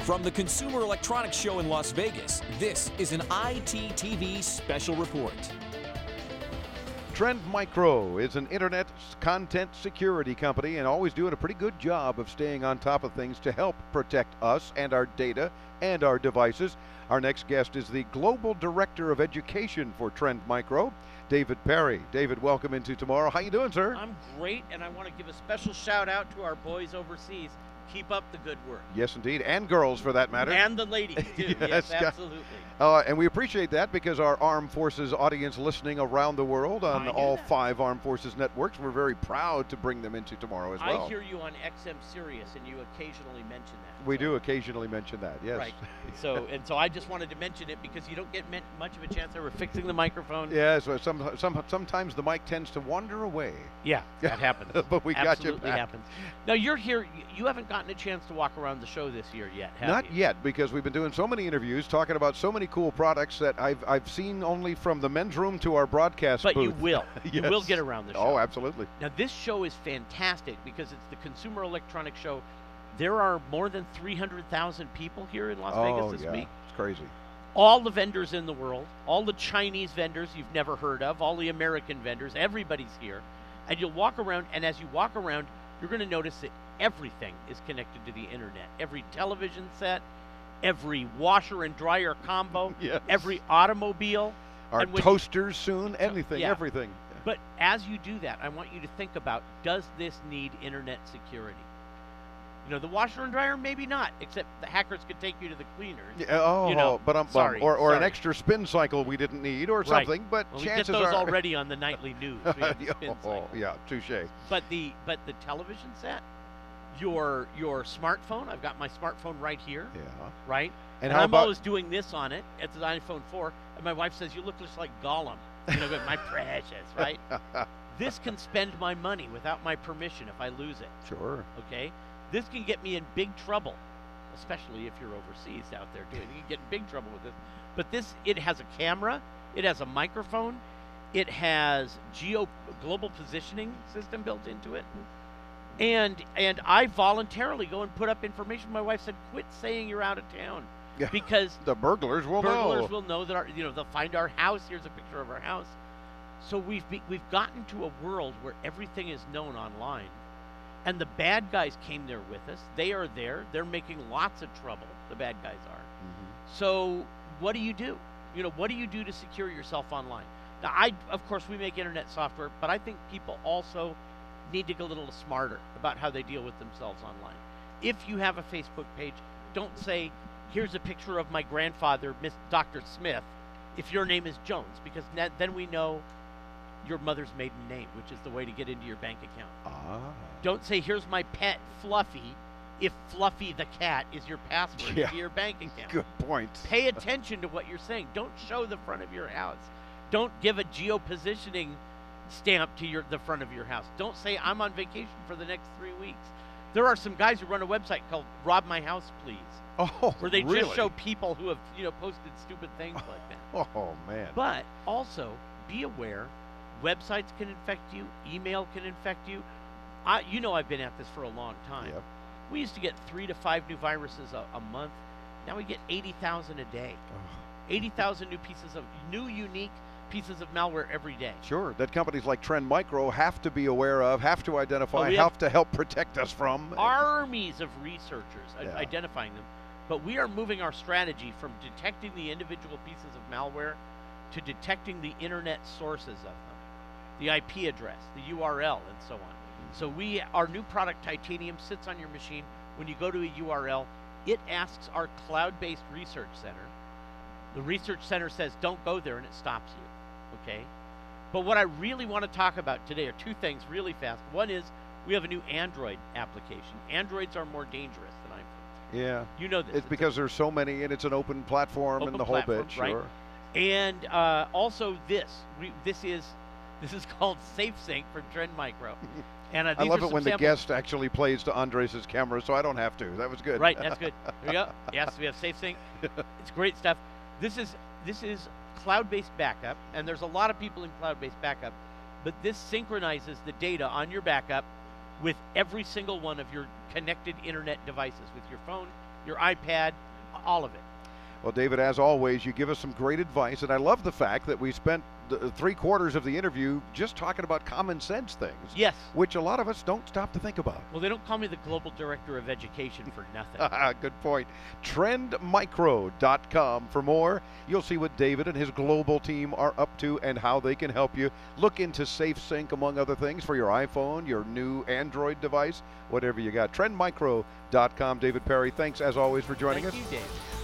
From the Consumer Electronics Show in Las Vegas, this is an ITTV special report. Trend Micro is an internet content security company and always doing a pretty good job of staying on top of things to help protect us and our data and our devices. Our next guest is the Global Director of Education for Trend Micro, David Perry. David, welcome into Tomorrow. How you doing, sir? I'm great, and I want to give a special shout out to our boys overseas. Keep up the good work. Yes, indeed, and girls for that matter. And the ladies, too. Yes, absolutely. And we appreciate that because our Armed Forces audience listening around the world on all 5 Armed Forces networks, we're very proud to bring them into Tomorrow as well. I hear you on XM Sirius, and you occasionally mention that. We do occasionally mention that, yes. Right. So I just wanted to mention it because you don't get much of a chance ever fixing the microphone. Yeah, so sometimes the mic tends to wander away. Yeah, that happens. But we got you back. Absolutely happens. Now, you're here. You haven't gotten a chance to walk around the show this year yet, have Not you? yet, because we've been doing so many interviews, talking about so many cool products that I've seen only from the men's room to our broadcast booth. But you will. Yes. You will get around the show. Oh, absolutely. Now, this show is fantastic because it's the Consumer Electronics Show. There are more than 300,000 people here in Las Vegas this week. It's crazy. All the vendors in the world, all the Chinese vendors you've never heard of, all the American vendors, everybody's here. And you'll walk around, and as you walk around, you're going to notice that everything is connected to the internet. Every television set, every washer and dryer combo, Yes. every automobile. Our toasters soon, anything, everything. But as you do that, I want you to think about, does this need internet security? You know, the washer and dryer, maybe not, except the hackers could take you to the cleaners. Yeah, but I'm sorry, or an extra spin cycle we didn't need or something. But well, chances we get those are already on the nightly news. We have the spin cycle. Yeah, touche. But the television set, your smartphone. I've got my smartphone right here. Yeah. Right. And I'm always doing this on it. It's an iPhone 4, and my wife says you look just like Gollum. You know, my precious, right? This can spend my money without my permission if I lose it. Sure. Okay. This can get me in big trouble, especially if you're overseas out there doing it. You can get in big trouble with this. But it has a camera, it has a microphone, it has global positioning system built into it. And I voluntarily go and put up information. My wife said, quit saying you're out of town. Yeah. Because the burglars will know that they'll find our house. Here's a picture of our house. So we've gotten to a world where everything is known online. And the bad guys came there with us. They are there. They're making lots of trouble. The bad guys are. Mm-hmm. So what do you do? What do you do to secure yourself online? Now, of course, we make internet software, but I think people also need to get a little smarter about how they deal with themselves online. If you have a Facebook page, don't say, here's a picture of my grandfather, Dr. Smith, if your name is Jones, because then we know your mother's maiden name, which is the way to get into your bank account. Don't say, here's my pet, Fluffy, if Fluffy the cat is your password to your bank account. Good point. Pay attention to what you're saying. Don't show the front of your house. Don't give a geopositioning stamp to the front of your house. Don't say, I'm on vacation for the next 3 weeks. There are some guys who run a website called Rob My House, Please. Oh, where they really? just show people who have posted stupid things like that. Oh, man. But also, be aware, websites can infect you, email can infect you. I've been at this for a long time. Yep. We used to get 3 to 5 new viruses a month. Now we get 80,000 a day. 80,000 new unique pieces of malware every day. Sure, that companies like Trend Micro have to be aware of, have to identify, have to help protect us from. Armies of researchers identifying them. But we are moving our strategy from detecting the individual pieces of malware to detecting the internet sources of them, the IP address, the URL, and so on. So our new product, Titanium, sits on your machine. When you go to a URL, it asks our cloud-based research center. The research center says, don't go there, and it stops you, okay? But what I really want to talk about today are 2 things really fast. One is we have a new Android application. Androids are more dangerous than iPhones. Yeah. You know this. It's because there's so many, and it's an open platform and the whole bit, right? sure. And also this is called SafeSync from Trend Micro. And I love it when the guest actually plays to Andres' camera, so I don't have to. That was good. Right, that's good. There we go. Yes, we have SafeSync. It's great stuff. This is cloud-based backup, and there's a lot of people in cloud-based backup, but this synchronizes the data on your backup with every single one of your connected internet devices, with your phone your iPad, all of it. Well, David, as always, you give us some great advice, and I love the fact that we spent three-quarters of the interview just talking about common sense things. Yes. Which a lot of us don't stop to think about. Well, they don't call me the Global Director of Education for nothing. Good point. TrendMicro.com for more. You'll see what David and his global team are up to and how they can help you. Look into SafeSync, among other things, for your iPhone, your new Android device, whatever you got. TrendMicro.com. David Perry, thanks as always for joining us. Thank you, Dave.